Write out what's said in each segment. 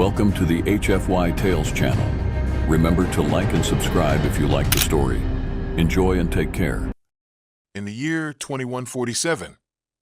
Welcome to the HFY Tales channel. Remember to like and subscribe if you like the story. Enjoy and take care. In the year 2147,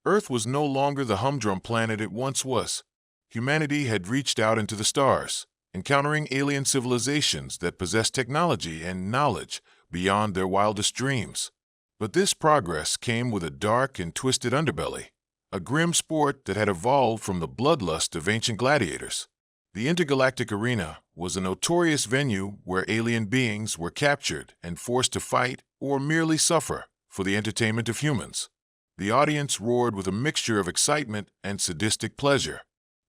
Earth was no longer the humdrum planet it once was. Humanity had reached out into the stars, encountering alien civilizations that possessed technology and knowledge beyond their wildest dreams. But this progress came with a dark and twisted underbelly, a grim sport that had evolved from the bloodlust of ancient gladiators. The intergalactic arena was a notorious venue where alien beings were captured and forced to fight or merely suffer for the entertainment of humans. The audience roared with a mixture of excitement and sadistic pleasure.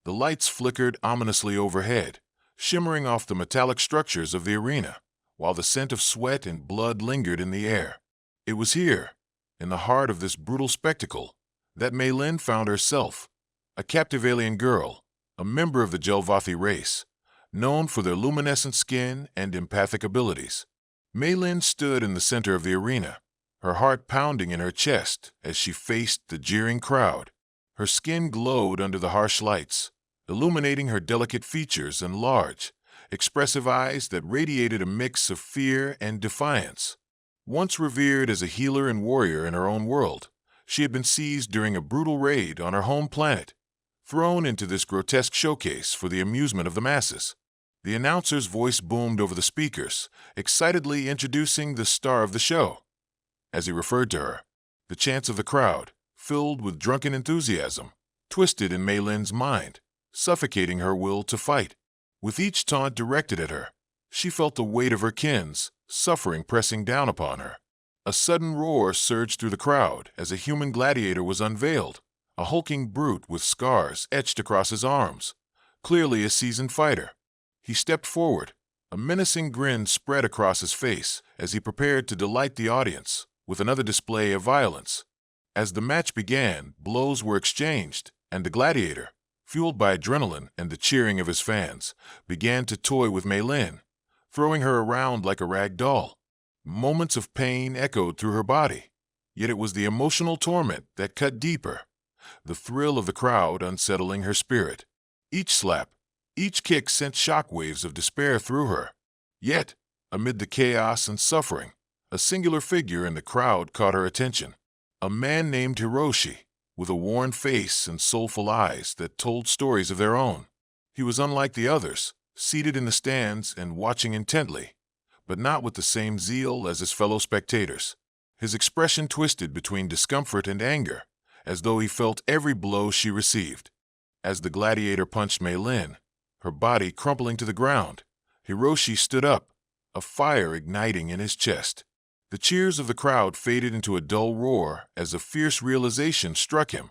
The lights flickered ominously overhead, shimmering off the metallic structures of the arena, while the scent of sweat and blood lingered in the air. It was here, in the heart of this brutal spectacle, that Mei Lin found herself, a captive alien girl, a member of the Jelvathi race, known for their luminescent skin and empathic abilities. Mei Lin stood in the center of the arena, her heart pounding in her chest as she faced the jeering crowd. Her skin glowed under the harsh lights, illuminating her delicate features and large, expressive eyes that radiated a mix of fear and defiance. Once revered as a healer and warrior in her own world, she had been seized during a brutal raid on her home planet, thrown into this grotesque showcase for the amusement of the masses. The announcer's voice boomed over the speakers, excitedly introducing the star of the show. As he referred to her, the chants of the crowd, filled with drunken enthusiasm, twisted in Mei Lin's mind, suffocating her will to fight. With each taunt directed at her, she felt the weight of her kin's suffering pressing down upon her. A sudden roar surged through the crowd as a human gladiator was unveiled, a hulking brute with scars etched across his arms, clearly a seasoned fighter. He stepped forward, a menacing grin spread across his face as he prepared to delight the audience with another display of violence. As the match began, blows were exchanged, and the gladiator, fueled by adrenaline and the cheering of his fans, began to toy with Mei Lin, throwing her around like a rag doll. Moments of pain echoed through her body, yet it was the emotional torment that cut deeper, the thrill of the crowd unsettling her spirit. Each slap, each kick sent shockwaves of despair through her. Yet, amid the chaos and suffering, a singular figure in the crowd caught her attention. A man named Hiroshi, with a worn face and soulful eyes that told stories of their own. He was unlike the others, seated in the stands and watching intently, but not with the same zeal as his fellow spectators. His expression twisted between discomfort and anger, as though he felt every blow she received. As the gladiator punched Mei Lin, her body crumpling to the ground, Hiroshi stood up, a fire igniting in his chest. The cheers of the crowd faded into a dull roar as a fierce realization struck him.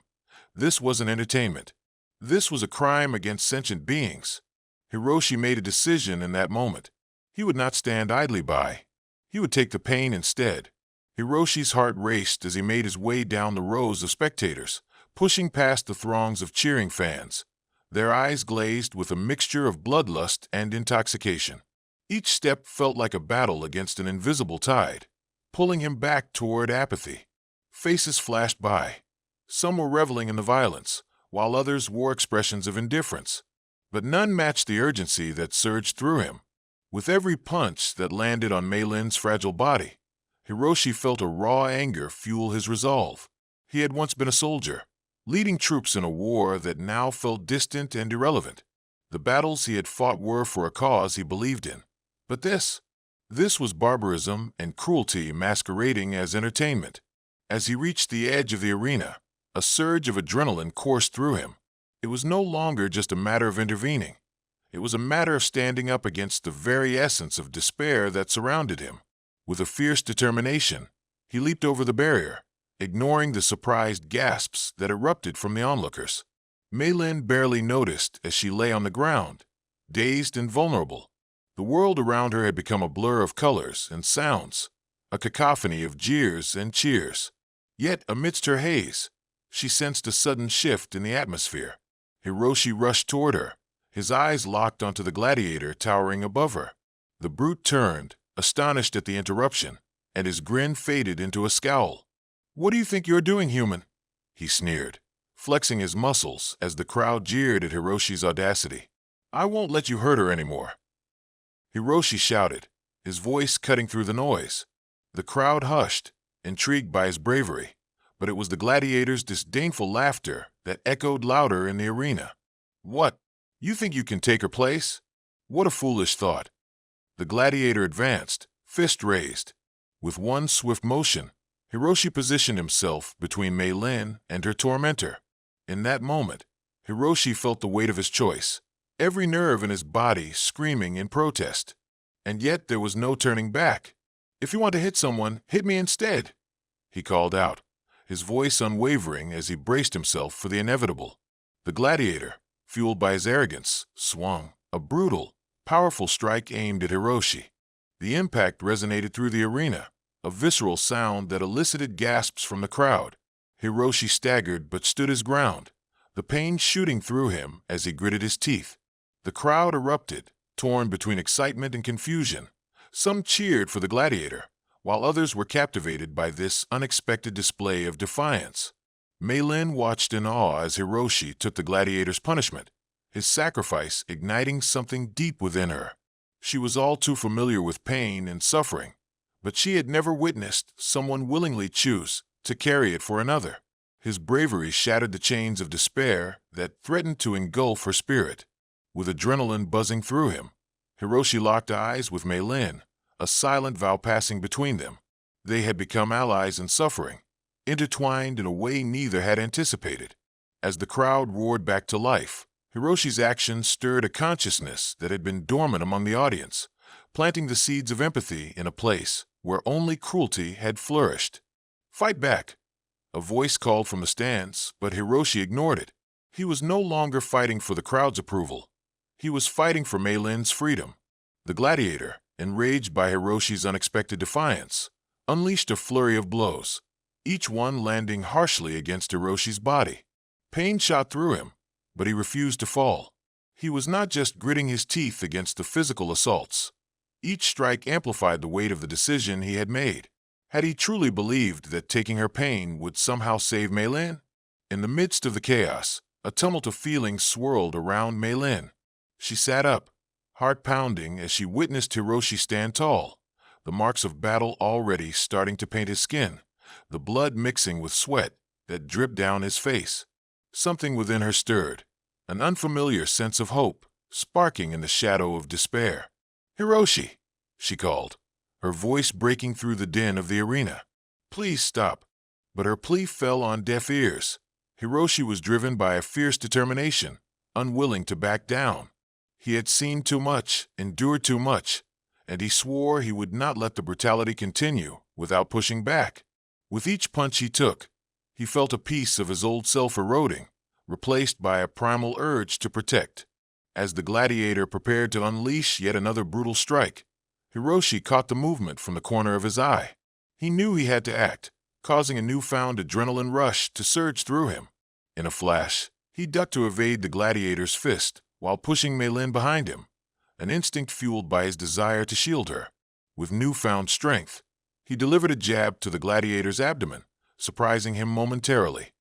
This wasn't entertainment. This was a crime against sentient beings. Hiroshi made a decision in that moment. He would not stand idly by. He would take the pain instead. Hiroshi's heart raced as he made his way down the rows of spectators, pushing past the throngs of cheering fans, their eyes glazed with a mixture of bloodlust and intoxication. Each step felt like a battle against an invisible tide, pulling him back toward apathy. Faces flashed by. Some were reveling in the violence, while others wore expressions of indifference. But none matched the urgency that surged through him. With every punch that landed on Mei Lin's fragile body, Hiroshi felt a raw anger fuel his resolve. He had once been a soldier, leading troops in a war that now felt distant and irrelevant. The battles he had fought were for a cause he believed in. But this was barbarism and cruelty masquerading as entertainment. As he reached the edge of the arena, a surge of adrenaline coursed through him. It was no longer just a matter of intervening. It was a matter of standing up against the very essence of despair that surrounded him. With a fierce determination, he leaped over the barrier, ignoring the surprised gasps that erupted from the onlookers. Mei Lin barely noticed as she lay on the ground, dazed and vulnerable. The world around her had become a blur of colors and sounds, a cacophony of jeers and cheers. Yet, amidst her haze, she sensed a sudden shift in the atmosphere. Hiroshi rushed toward her, his eyes locked onto the gladiator towering above her. The brute turned, astonished at the interruption, and his grin faded into a scowl. "What do you think you're doing, human?" he sneered, flexing his muscles as the crowd jeered at Hiroshi's audacity. I won't let you hurt her anymore." Hiroshi shouted, his voice cutting through the noise. The crowd hushed, intrigued by his bravery, but it was the gladiator's disdainful laughter that echoed louder in the arena. "What? You think you can take her place? What a foolish thought." The gladiator advanced, fist raised. With one swift motion, Hiroshi positioned himself between Mei Lin and her tormentor. In that moment, Hiroshi felt the weight of his choice, every nerve in his body screaming in protest. And yet there was no turning back. "If you want to hit someone, hit me instead," he called out, his voice unwavering as he braced himself for the inevitable. The gladiator, fueled by his arrogance, swung, a brutal, powerful strike aimed at Hiroshi. The impact resonated through the arena, a visceral sound that elicited gasps from the crowd. Hiroshi staggered but stood his ground, the pain shooting through him as he gritted his teeth. The crowd erupted, torn between excitement and confusion. Some cheered for the gladiator, while others were captivated by this unexpected display of defiance. Mei Lin watched in awe as Hiroshi took the gladiator's punishment, his sacrifice igniting something deep within her. She was all too familiar with pain and suffering, but she had never witnessed someone willingly choose to carry it for another. His bravery shattered the chains of despair that threatened to engulf her spirit. With adrenaline buzzing through him, Hiroshi locked eyes with Mei Lin, a silent vow passing between them. They had become allies in suffering, intertwined in a way neither had anticipated. As the crowd roared back to life, Hiroshi's actions stirred a consciousness that had been dormant among the audience, planting the seeds of empathy in a place where only cruelty had flourished. "Fight back!" A voice called from the stands, but Hiroshi ignored it. He was no longer fighting for the crowd's approval. He was fighting for Mei Lin's freedom. The gladiator, enraged by Hiroshi's unexpected defiance, unleashed a flurry of blows, each one landing harshly against Hiroshi's body. Pain shot through him, but he refused to fall. He was not just gritting his teeth against the physical assaults. Each strike amplified the weight of the decision he had made. Had he truly believed that taking her pain would somehow save Mei Lin? In the midst of the chaos, a tumult of feelings swirled around Mei Lin. She sat up, heart pounding as she witnessed Hiroshi stand tall, the marks of battle already starting to paint his skin, the blood mixing with sweat that dripped down his face. Something within her stirred, an unfamiliar sense of hope, sparking in the shadow of despair. "Hiroshi," she called, her voice breaking through the din of the arena. "Please stop." But her plea fell on deaf ears. Hiroshi was driven by a fierce determination, unwilling to back down. He had seen too much, endured too much, and he swore he would not let the brutality continue without pushing back. With each punch he took, he felt a piece of his old self eroding, replaced by a primal urge to protect. As the gladiator prepared to unleash yet another brutal strike, Hiroshi caught the movement from the corner of his eye. He knew he had to act, causing a newfound adrenaline rush to surge through him. In a flash, he ducked to evade the gladiator's fist while pushing Mei Lin behind him, an instinct fueled by his desire to shield her. With newfound strength, he delivered a jab to the gladiator's abdomen, surprising him momentarily.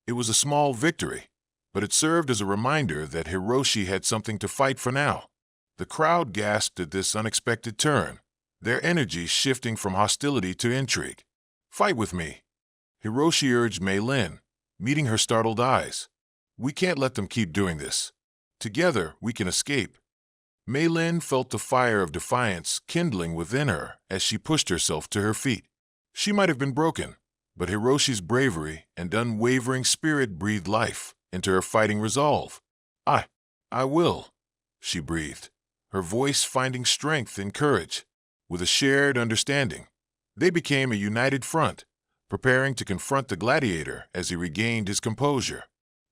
It was a small victory, but it served as a reminder that Hiroshi had something to fight for now. The crowd gasped at this unexpected turn, their energy shifting from hostility to intrigue. "Fight with me," Hiroshi urged Mei Lin, meeting her startled eyes. "We can't let them keep doing this. Together, we can escape." Mei Lin felt the fire of defiance kindling within her as she pushed herself to her feet. She might have been broken, but Hiroshi's bravery and unwavering spirit breathed life into her fighting resolve. I will," she breathed, her voice finding strength and courage. With a shared understanding, they became a united front, preparing to confront the gladiator as he regained his composure.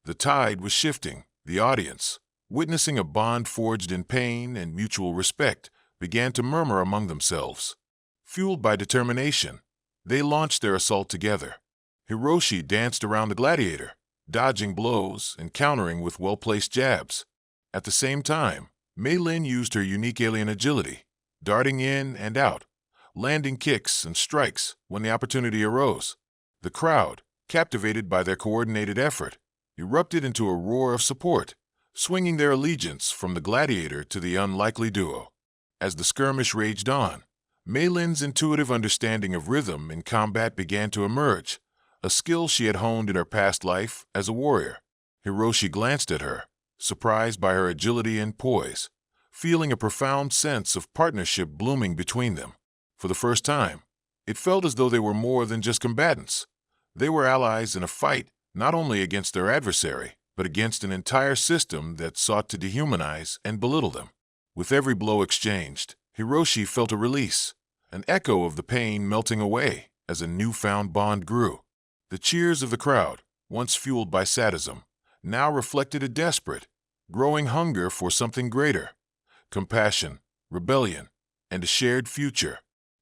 The tide was shifting. The audience, witnessing a bond forged in pain and mutual respect, began to murmur among themselves. Fueled by determination, they launched their assault together. Hiroshi danced around the gladiator, dodging blows and countering with well-placed jabs. At the same time, Mei Lin used her unique alien agility, darting in and out, landing kicks and strikes when the opportunity arose. The crowd, captivated by their coordinated effort, erupted into a roar of support, swinging their allegiance from the gladiator to the unlikely duo. As the skirmish raged on, Mei Lin's intuitive understanding of rhythm in combat began to emerge, a skill she had honed in her past life as a warrior. Hiroshi glanced at her, surprised by her agility and poise, feeling a profound sense of partnership blooming between them. For the first time, it felt as though they were more than just combatants. They were allies in a fight not only against their adversary, but against an entire system that sought to dehumanize and belittle them. With every blow exchanged, Hiroshi felt a release, an echo of the pain melting away as a newfound bond grew. The cheers of the crowd, once fueled by sadism, now reflected a desperate, growing hunger for something greater: compassion, rebellion, and a shared future.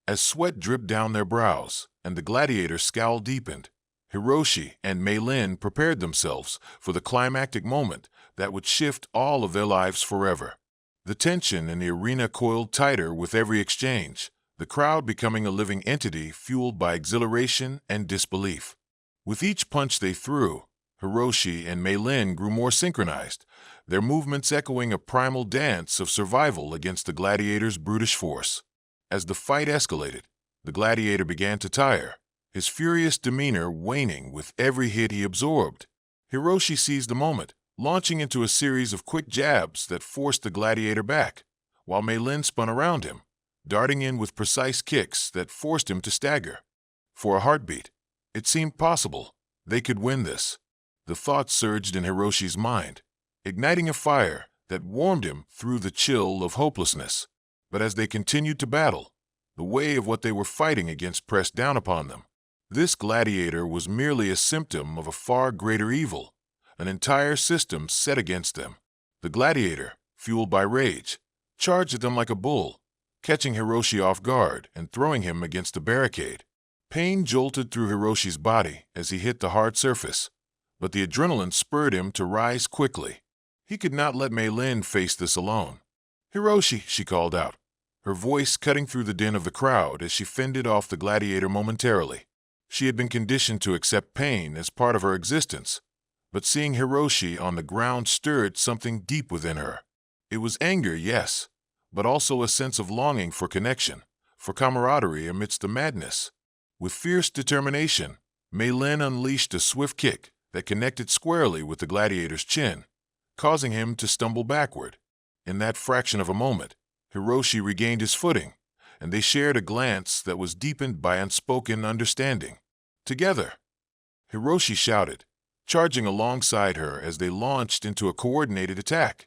As sweat dripped down their brows and the gladiator's scowl deepened, Hiroshi and Mei Lin prepared themselves for the climactic moment that would shift all of their lives forever. The tension in the arena coiled tighter with every exchange, the crowd becoming a living entity fueled by exhilaration and disbelief. With each punch they threw, Hiroshi and Mei Lin grew more synchronized, their movements echoing a primal dance of survival against the gladiator's brutish force. As the fight escalated, the gladiator began to tire, his furious demeanor waning with every hit he absorbed. Hiroshi seized the moment, launching into a series of quick jabs that forced the gladiator back, while Mei Lin spun around him, darting in with precise kicks that forced him to stagger. For a heartbeat, it seemed possible they could win this. The thought surged in Hiroshi's mind, igniting a fire that warmed him through the chill of hopelessness. But as they continued to battle, the weight of what they were fighting against pressed down upon them. This gladiator was merely a symptom of a far greater evil, an entire system set against them. The gladiator, fueled by rage, charged at them like a bull, catching Hiroshi off guard and throwing him against a barricade. Pain jolted through Hiroshi's body as he hit the hard surface, but the adrenaline spurred him to rise quickly. He could not let Mei Lin face this alone. "Hiroshi," she called out, her voice cutting through the din of the crowd as she fended off the gladiator momentarily. She had been conditioned to accept pain as part of her existence, but seeing Hiroshi on the ground stirred something deep within her. It was anger, yes, but also a sense of longing for connection, for camaraderie amidst the madness. With fierce determination, Mei Lin unleashed a swift kick that connected squarely with the gladiator's chin, causing him to stumble backward. In that fraction of a moment, Hiroshi regained his footing, and they shared a glance that was deepened by unspoken understanding. "Together!" Hiroshi shouted, charging alongside her as they launched into a coordinated attack.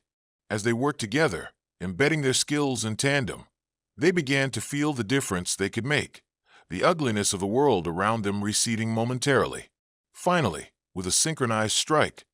As they worked together, embedding their skills in tandem, they began to feel the difference they could make, the ugliness of the world around them receding momentarily. Finally, with a synchronized strike,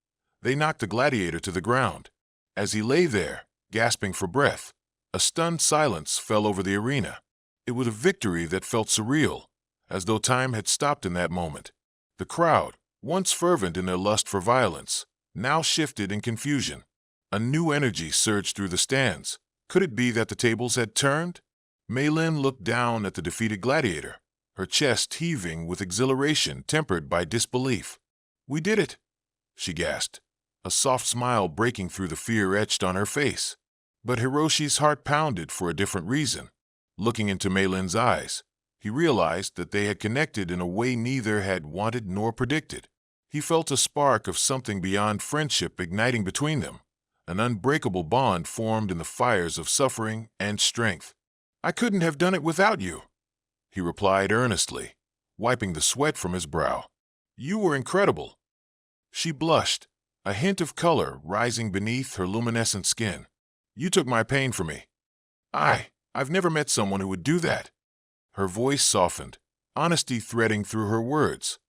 they knocked the gladiator to the ground. As he lay there, gasping for breath, a stunned silence fell over the arena. It was a victory that felt surreal, as though time had stopped in that moment. The crowd, once fervent in their lust for violence, now shifted in confusion. A new energy surged through the stands. Could it be that the tables had turned? Mei Lin looked down at the defeated gladiator, her chest heaving with exhilaration tempered by disbelief. "We did it," she gasped, a soft smile breaking through the fear etched on her face. But Hiroshi's heart pounded for a different reason. Looking into Mei Lin's eyes, he realized that they had connected in a way neither had wanted nor predicted. He felt a spark of something beyond friendship igniting between them, an unbreakable bond formed in the fires of suffering and strength. "I couldn't have done it without you," he replied earnestly, wiping the sweat from his brow. "You were incredible." She blushed, a hint of color rising beneath her luminescent skin. "You took my pain for me. I've never met someone who would do that." Her voice softened, honesty threading through her words.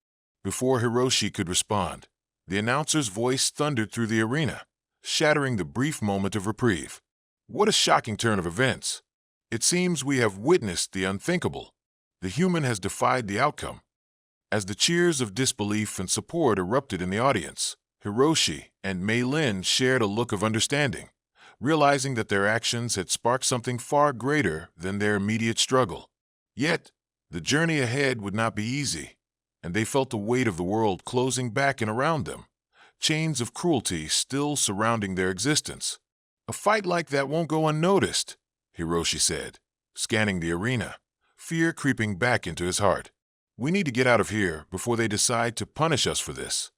Before Hiroshi could respond, the announcer's voice thundered through the arena, shattering the brief moment of reprieve. What a shocking turn of events! It seems we have witnessed the unthinkable. The human has defied the outcome. As the cheers of disbelief and support erupted in the audience, Hiroshi and Mei Lin shared a look of understanding, realizing that their actions had sparked something far greater than their immediate struggle. Yet, the journey ahead would not be easy, and they felt the weight of the world closing back in around them, chains of cruelty still surrounding their existence. A fight like that won't go unnoticed, Hiroshi said, scanning the arena, fear creeping back into his heart. We need to get out of here before they decide to punish us for this.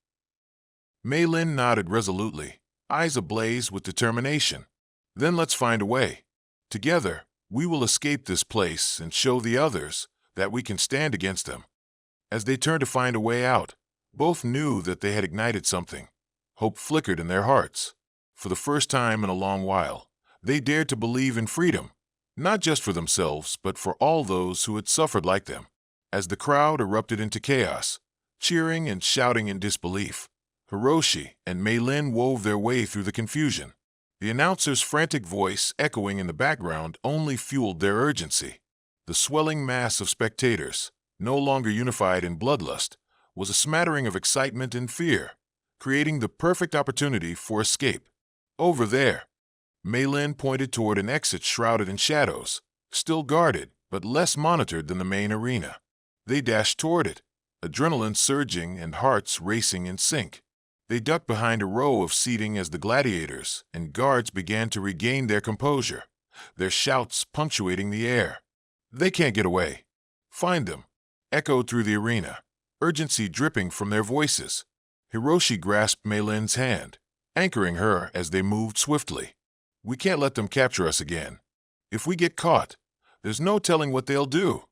Mei Lin nodded resolutely, eyes ablaze with determination. Then let's find a way. Together, we will escape this place and show the others that we can stand against them. As they turned to find a way out, both knew that they had ignited something. Hope flickered in their hearts. For the first time in a long while, they dared to believe in freedom, not just for themselves, but for all those who had suffered like them. As the crowd erupted into chaos, cheering and shouting in disbelief, Hiroshi and Mei Lin wove their way through the confusion. The announcer's frantic voice echoing in the background only fueled their urgency. The swelling mass of spectators, no longer unified in bloodlust, was a smattering of excitement and fear, creating the perfect opportunity for escape. Over there, Mei Lin pointed toward an exit shrouded in shadows, still guarded but less monitored than the main arena. They dashed toward it, adrenaline surging and hearts racing in sync. They ducked behind a row of seating as the gladiators and guards began to regain their composure, their shouts punctuating the air. They can't get away. Find them, echoed through the arena, urgency dripping from their voices. Hiroshi grasped Mei Lin's hand, anchoring her as they moved swiftly. We can't let them capture us again. If we get caught, there's no telling what they'll do,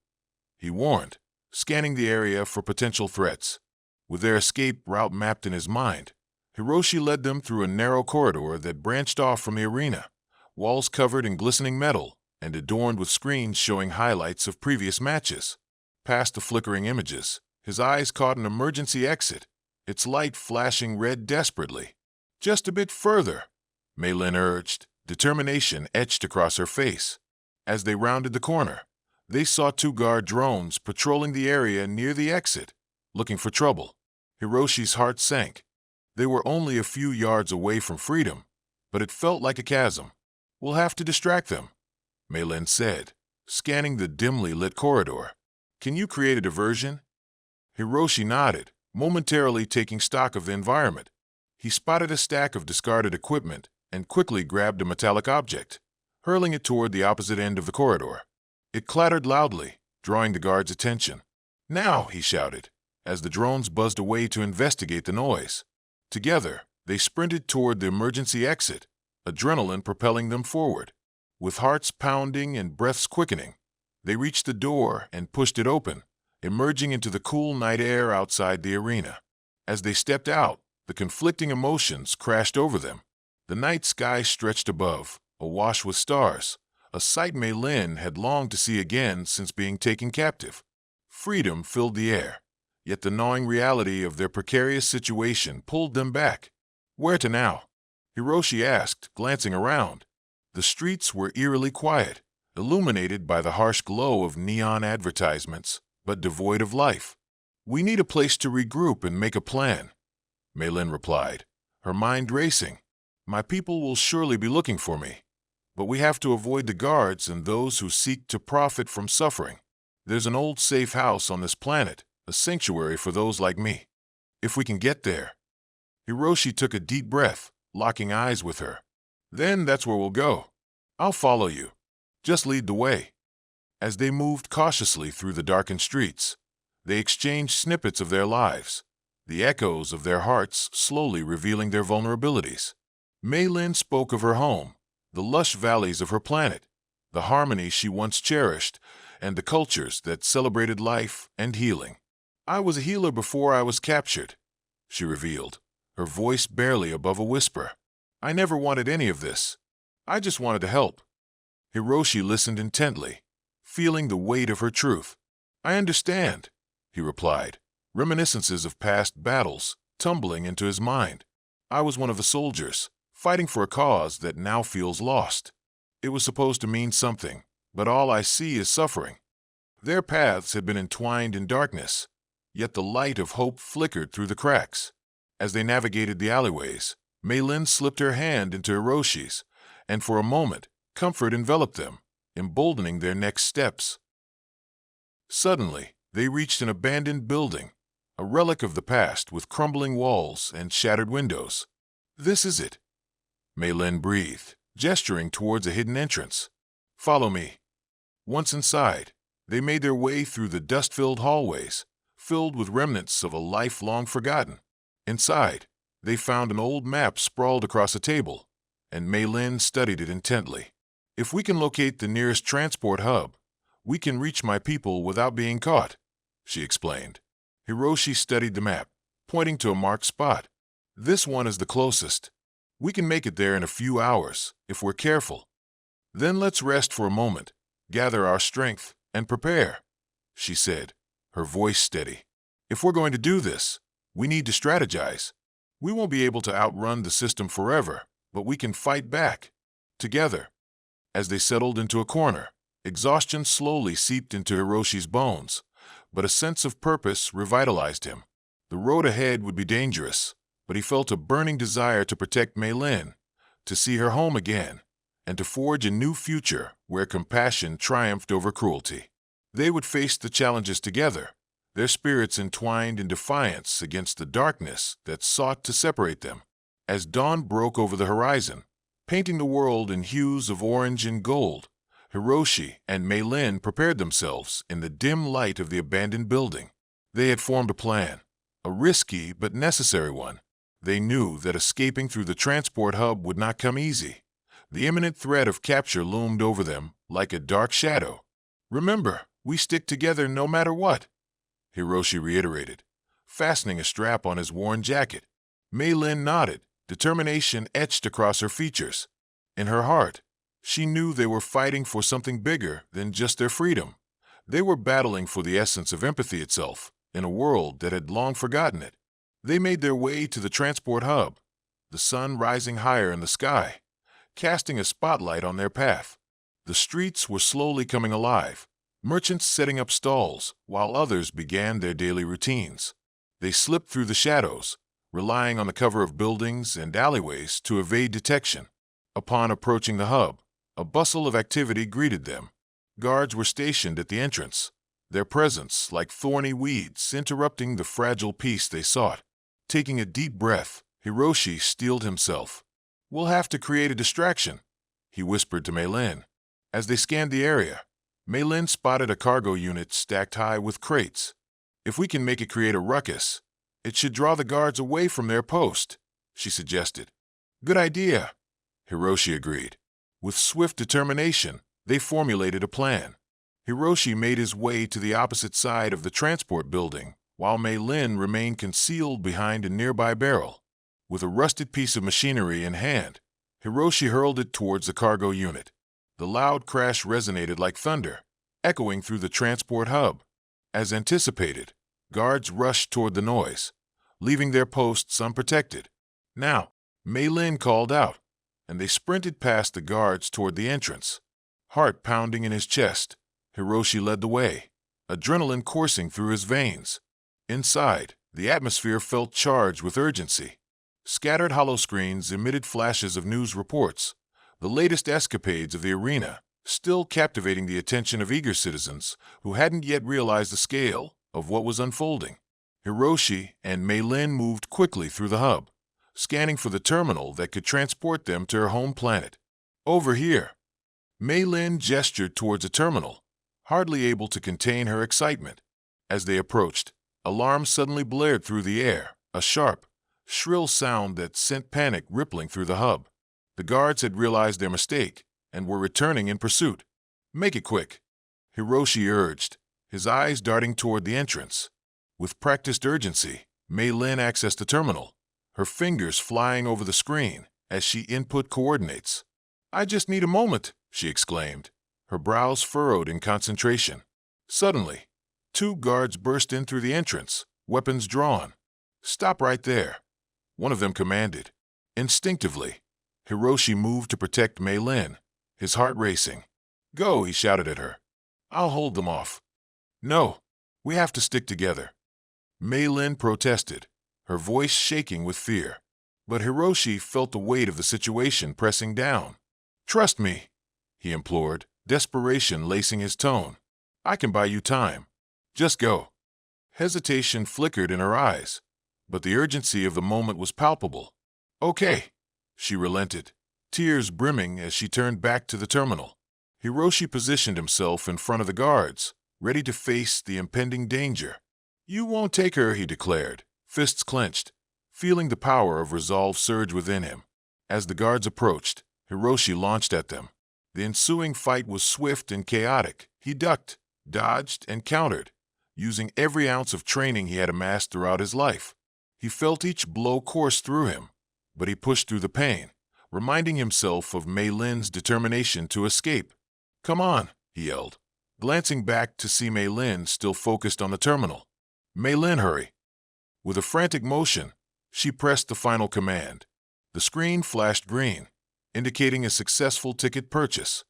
he warned, scanning the area for potential threats. With their escape route mapped in his mind, Hiroshi led them through a narrow corridor that branched off from the arena, walls covered in glistening metal and adorned with screens showing highlights of previous matches. Past the flickering images, his eyes caught an emergency exit, its light flashing red desperately. Just a bit further, Mei Lin urged, determination etched across her face. As they rounded the corner, they saw two guard drones patrolling the area near the exit, looking for trouble. Hiroshi's heart sank. They were only a few yards away from freedom, but it felt like a chasm. We'll have to distract them, Mei Lin said, scanning the dimly lit corridor. Can you create a diversion? Hiroshi nodded, momentarily taking stock of the environment. He spotted a stack of discarded equipment and quickly grabbed a metallic object, hurling it toward the opposite end of the corridor. It clattered loudly, drawing the guard's attention. Now, he shouted, as the drones buzzed away to investigate the noise. Together, they sprinted toward the emergency exit, adrenaline propelling them forward. With hearts pounding and breaths quickening, they reached the door and pushed it open, emerging into the cool night air outside the arena. As they stepped out, the conflicting emotions crashed over them. The night sky stretched above, awash with stars, a sight Mei Lin had longed to see again since being taken captive. Freedom filled the air, yet the gnawing reality of their precarious situation pulled them back. Where to now? Hiroshi asked, glancing around. The streets were eerily quiet, illuminated by the harsh glow of neon advertisements, but devoid of life. We need a place to regroup and make a plan, Mei Lin replied, her mind racing. My people will surely be looking for me, but we have to avoid the guards and those who seek to profit from suffering. There's an old safe house on this planet, a sanctuary for those like me. If we can get there. Hiroshi took a deep breath, locking eyes with her. Then that's where we'll go. I'll follow you. Just lead the way. As they moved cautiously through the darkened streets, they exchanged snippets of their lives, the echoes of their hearts slowly revealing their vulnerabilities. Mei Lin spoke of her home, the lush valleys of her planet, the harmony she once cherished, and the cultures that celebrated life and healing. I was a healer before I was captured, she revealed, her voice barely above a whisper. I never wanted any of this. I just wanted to help. Hiroshi listened intently, feeling the weight of her truth. I understand, he replied, reminiscences of past battles tumbling into his mind. I was one of the soldiers, fighting for a cause that now feels lost. It was supposed to mean something, but all I see is suffering. Their paths had been entwined in darkness, yet the light of hope flickered through the cracks. As they navigated the alleyways, Mei Lin slipped her hand into Hiroshi's, and for a moment, comfort enveloped them, emboldening their next steps. Suddenly, they reached an abandoned building, a relic of the past with crumbling walls and shattered windows. "This is it," Mei Lin breathed, gesturing towards a hidden entrance. "Follow me." Once inside, they made their way through the dust-filled hallways, filled with remnants of a life long forgotten. Inside, they found an old map sprawled across a table, and Mei Lin studied it intently. "If we can locate the nearest transport hub, we can reach my people without being caught," she explained. Hiroshi studied the map, pointing to a marked spot. "This one is the closest. We can make it there in a few hours, if we're careful. Then let's rest for a moment, gather our strength, and prepare," she said, her voice steady. "If we're going to do this, we need to strategize. We won't be able to outrun the system forever, but we can fight back, together." As they settled into a corner, exhaustion slowly seeped into Hiroshi's bones, but a sense of purpose revitalized him. The road ahead would be dangerous, but he felt a burning desire to protect Mei Lin, to see her home again, and to forge a new future where compassion triumphed over cruelty. They would face the challenges together, their spirits entwined in defiance against the darkness that sought to separate them. As dawn broke over the horizon, painting the world in hues of orange and gold, Hiroshi and Mei Lin prepared themselves in the dim light of the abandoned building. They had formed a plan, a risky but necessary one. They knew that escaping through the transport hub would not come easy. The imminent threat of capture loomed over them like a dark shadow. "Remember, we stick together no matter what," Hiroshi reiterated, fastening a strap on his worn jacket. Mei Lin nodded, determination etched across her features. In her heart, she knew they were fighting for something bigger than just their freedom. They were battling for the essence of empathy itself, in a world that had long forgotten it. They made their way to the transport hub, the sun rising higher in the sky, casting a spotlight on their path. The streets were slowly coming alive, merchants setting up stalls, while others began their daily routines. They slipped through the shadows, relying on the cover of buildings and alleyways to evade detection. Upon approaching the hub, a bustle of activity greeted them. Guards were stationed at the entrance, their presence like thorny weeds interrupting the fragile peace they sought. Taking a deep breath, Hiroshi steeled himself. "We'll have to create a distraction," he whispered to Mei Lin. As they scanned the area, Mei Lin spotted a cargo unit stacked high with crates. "If we can make it create a ruckus, it should draw the guards away from their post," she suggested. "Good idea," Hiroshi agreed. With swift determination, they formulated a plan. Hiroshi made his way to the opposite side of the transport building, while Mei Lin remained concealed behind a nearby barrel. With a rusted piece of machinery in hand, Hiroshi hurled it towards the cargo unit. The loud crash resonated like thunder, echoing through the transport hub. As anticipated, guards rushed toward the noise, leaving their posts unprotected. "Now," Mei Lin called out, and they sprinted past the guards toward the entrance. Heart pounding in his chest, Hiroshi led the way, adrenaline coursing through his veins. Inside, the atmosphere felt charged with urgency. Scattered holoscreens emitted flashes of news reports, the latest escapades of the arena, still captivating the attention of eager citizens who hadn't yet realized the scale of what was unfolding. Hiroshi and Mei Lin moved quickly through the hub, scanning for the terminal that could transport them to her home planet. "Over here." Mei Lin gestured towards a terminal, hardly able to contain her excitement. As they approached, alarms suddenly blared through the air, a sharp, shrill sound that sent panic rippling through the hub. The guards had realized their mistake and were returning in pursuit. "Make it quick," Hiroshi urged, his eyes darting toward the entrance. With practiced urgency, Mei Lin accessed the terminal, her fingers flying over the screen as she input coordinates. "I just need a moment," she exclaimed, her brows furrowed in concentration. Suddenly, two guards burst in through the entrance, weapons drawn. "Stop right there," one of them commanded. Instinctively, Hiroshi moved to protect Mei Lin, his heart racing. "Go," he shouted at her. "I'll hold them off." "No, we have to stick together," Mei Lin protested, her voice shaking with fear. But Hiroshi felt the weight of the situation pressing down. "Trust me," he implored, desperation lacing his tone. "I can buy you time. Just go." Hesitation flickered in her eyes, but the urgency of the moment was palpable. "Okay," she relented, tears brimming as she turned back to the terminal. Hiroshi positioned himself in front of the guards, ready to face the impending danger. "You won't take her," he declared, fists clenched, feeling the power of resolve surge within him. As the guards approached, Hiroshi launched at them. The ensuing fight was swift and chaotic. He ducked, dodged, and countered, using every ounce of training he had amassed throughout his life. He felt each blow course through him, but he pushed through the pain, reminding himself of Mei Lin's determination to escape. "Come on," he yelled, glancing back to see Mei Lin still focused on the terminal. "Mei Lin, hurry." With a frantic motion, she pressed the final command. The screen flashed green, indicating a successful ticket purchase.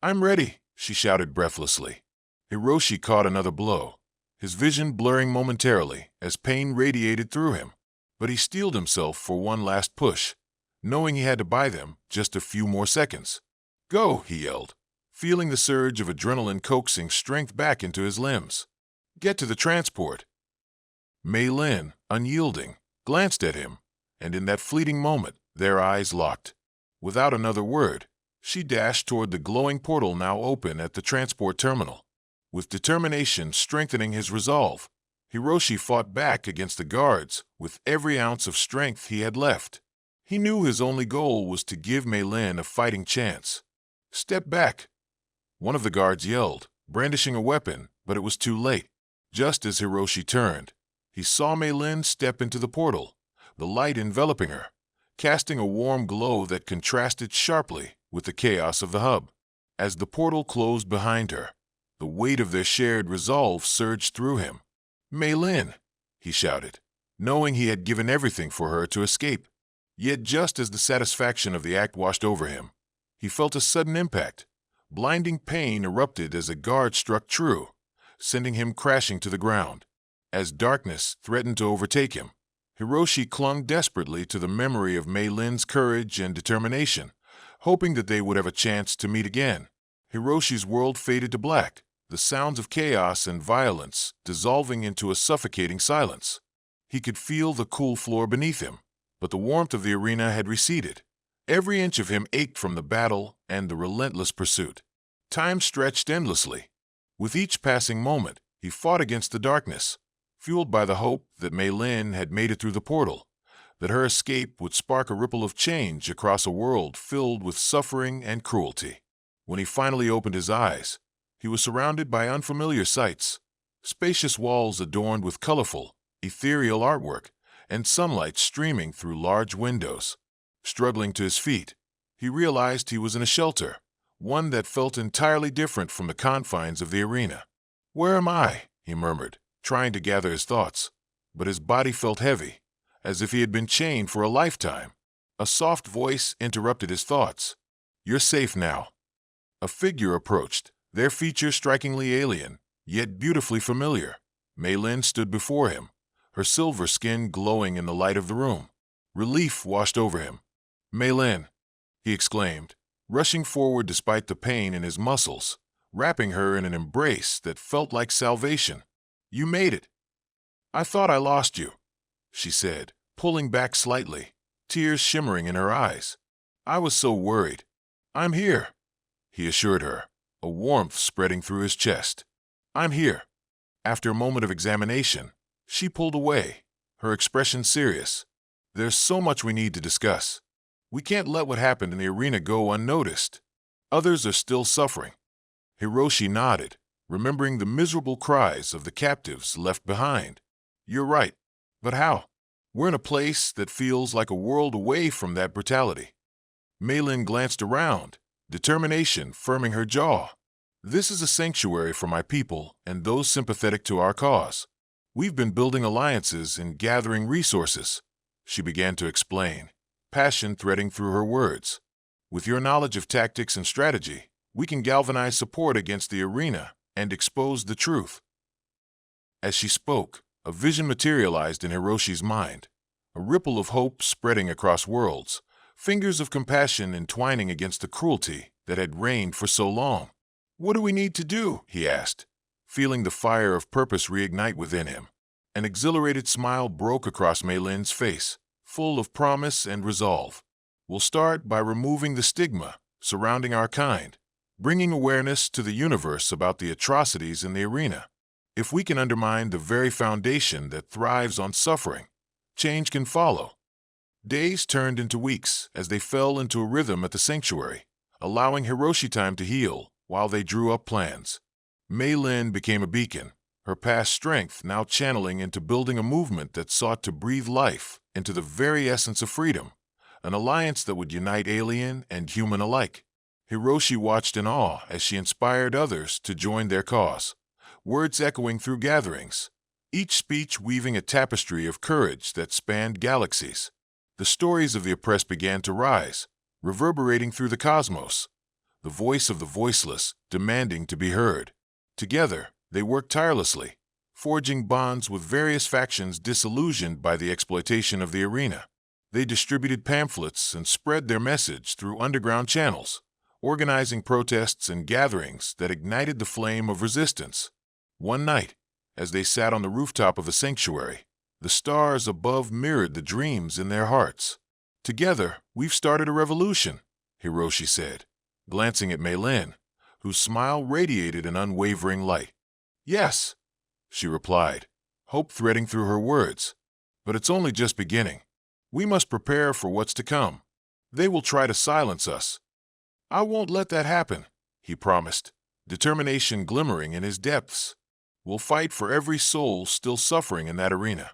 "I'm ready," she shouted breathlessly. Hiroshi caught another blow, his vision blurring momentarily as pain radiated through him. But he steeled himself for one last push, knowing he had to buy them just a few more seconds. "Go," he yelled, feeling the surge of adrenaline coaxing strength back into his limbs. "Get to the transport." Mei Lin, unyielding, glanced at him, and in that fleeting moment, their eyes locked. Without another word, she dashed toward the glowing portal now open at the transport terminal. With determination strengthening his resolve, Hiroshi fought back against the guards with every ounce of strength he had left. He knew his only goal was to give Mei Lin a fighting chance. "Step back," one of the guards yelled, brandishing a weapon, but it was too late. Just as Hiroshi turned, he saw Mei Lin step into the portal, the light enveloping her, casting a warm glow that contrasted sharply with the chaos of the hub. As the portal closed behind her, the weight of their shared resolve surged through him. "Mei Lin," he shouted, knowing he had given everything for her to escape. Yet just as the satisfaction of the act washed over him, he felt a sudden impact. Blinding pain erupted as a guard struck true, sending him crashing to the ground. As darkness threatened to overtake him, Hiroshi clung desperately to the memory of Mei Lin's courage and determination, hoping that they would have a chance to meet again. Hiroshi's world faded to black, the sounds of chaos and violence dissolving into a suffocating silence. He could feel the cool floor beneath him, but the warmth of the arena had receded. Every inch of him ached from the battle and the relentless pursuit. Time stretched endlessly. With each passing moment, he fought against the darkness, fueled by the hope that Mei Lin had made it through the portal, that her escape would spark a ripple of change across a world filled with suffering and cruelty. When he finally opened his eyes, he was surrounded by unfamiliar sights, spacious walls adorned with colorful, ethereal artwork, and sunlight streaming through large windows. Struggling to his feet, he realized he was in a shelter, one that felt entirely different from the confines of the arena. "Where am I?" he murmured, trying to gather his thoughts, but his body felt heavy, as if he had been chained for a lifetime. A soft voice interrupted his thoughts. "You're safe now." A figure approached, their features strikingly alien, yet beautifully familiar. Mei Lin stood before him, her silver skin glowing in the light of the room. Relief washed over him. "Mei Lin," he exclaimed, rushing forward despite the pain in his muscles, wrapping her in an embrace that felt like salvation. "You made it." "I thought I lost you," she said, pulling back slightly, tears shimmering in her eyes. "I was so worried." "I'm here," he assured her, a warmth spreading through his chest. "I'm here." After a moment of examination, she pulled away, her expression serious. "There's so much we need to discuss. We can't let what happened in the arena go unnoticed. Others are still suffering." Hiroshi nodded, remembering the miserable cries of the captives left behind. "You're right. But how? We're in a place that feels like a world away from that brutality." Mei Lin glanced around, determination firming her jaw. "This is a sanctuary for my people and those sympathetic to our cause. We've been building alliances and gathering resources," she began to explain, passion threading through her words. "With your knowledge of tactics and strategy, we can galvanize support against the arena and expose the truth." As she spoke, a vision materialized in Hiroshi's mind, a ripple of hope spreading across worlds, fingers of compassion entwining against the cruelty that had reigned for so long. "What do we need to do?" he asked, feeling the fire of purpose reignite within him. An exhilarated smile broke across Mei Lin's face, full of promise and resolve. We'll start by removing the stigma surrounding our kind, bringing awareness to the universe about the atrocities in the arena. If we can undermine the very foundation that thrives on suffering, change can follow. Days turned into weeks as they fell into a rhythm at the sanctuary, allowing Hiroshi time to heal while they drew up plans. Mei Lin became a beacon, her past strength now channeling into building a movement that sought to breathe life into the very essence of freedom, an alliance that would unite alien and human alike. Hiroshi watched in awe as she inspired others to join their cause, words echoing through gatherings, each speech weaving a tapestry of courage that spanned galaxies. The stories of the oppressed began to rise, reverberating through the cosmos, the voice of the voiceless demanding to be heard. Together, they worked tirelessly, forging bonds with various factions disillusioned by the exploitation of the arena. They distributed pamphlets and spread their message through underground channels, organizing protests and gatherings that ignited the flame of resistance. One night, as they sat on the rooftop of the sanctuary, the stars above mirrored the dreams in their hearts. "Together, we've started a revolution," Hiroshi said, glancing at Mei Lin, whose smile radiated an unwavering light. "Yes," she replied, hope threading through her words. "But it's only just beginning. We must prepare for what's to come. They will try to silence us. I won't let that happen," he promised, determination glimmering in his depths. "We'll fight for every soul still suffering in that arena."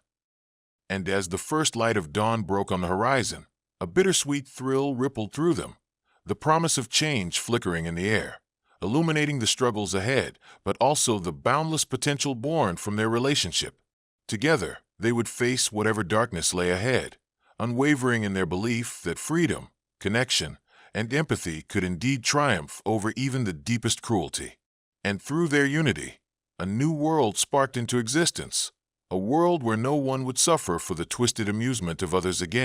And as the first light of dawn broke on the horizon, a bittersweet thrill rippled through them, the promise of change flickering in the air, illuminating the struggles ahead, but also the boundless potential born from their relationship. Together, they would face whatever darkness lay ahead, unwavering in their belief that freedom, connection, and empathy could indeed triumph over even the deepest cruelty. And through their unity, a new world sparked into existence, a world where no one would suffer for the twisted amusement of others again.